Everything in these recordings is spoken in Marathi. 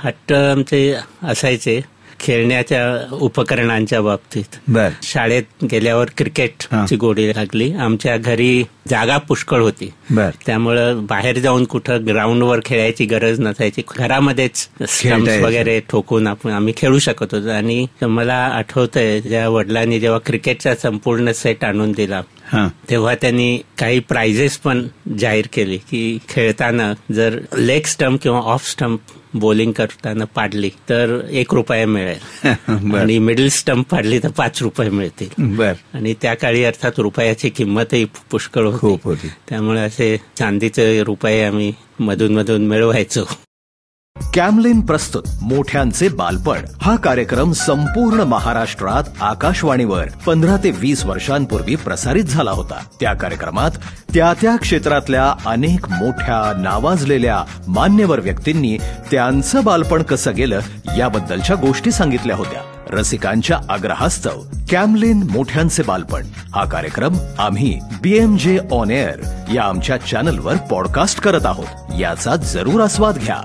हट्ट आमचे असायचे खेळण्याच्या उपकरणांच्या बाबतीत. शाळेत गेल्यावर क्रिकेटची गोडी लागली. आमच्या घरी जागा पुष्कळ होती, त्यामुळं बाहेर जाऊन कुठं ग्राउंडवर खेळायची गरज नसायची. घरामध्येच स्टंप्स वगैरे ठोकून आम्ही खेळू शकत होतो. आणि मला आठवतंय ज्या वडिलांनी जेव्हा क्रिकेटचा संपूर्ण सेट आणून दिला तेव्हा त्यांनी काही प्राइजेस पण जाहीर केली की खेळताना जर लेग स्टंप किंवा ऑफ स्टंप बॉलिंग करताना पाडली तर ₹1 मिळेल आणि मिडल स्टंप पाडली तर ₹5 मिळतील. आणि त्या काळी अर्थात रुपयाची किंमतही पुष्कळ होती, त्यामुळे असे चांदीचे रुपये आम्ही मधून मधून मिळवायचो. कॅमलिन प्रस्तुत मोठ्यांचे बालपण हा कार्यक्रम संपूर्ण महाराष्ट्रात आकाशवाणीवर 15 ते 20 वर्षांपूर्वी प्रसारित झाला होता. त्या कार्यक्रमात त्या त्या क्षेत्रातल्या अनेक मोठ्या नावाजलेल्या मान्यवर व्यक्तींनी त्यांचं बालपण कसं गेलं याबद्दलच्या गोष्टी सांगितल्या होत्या. रसिकांच्या आग्रहास्तव कॅमलिन मोठ्यांचे बालपण हा कार्यक्रम आम्ही BMJ ऑन एअर या आमच्या चॅनलवर पॉडकास्ट करत आहोत. याचा जरूर आस्वाद घ्या.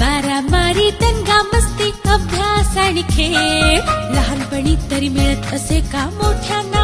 मारामारी दंगा मस्ती अभ्यास आणि खेळ लहानपणी तरी मिळत असे का मोठ्यांना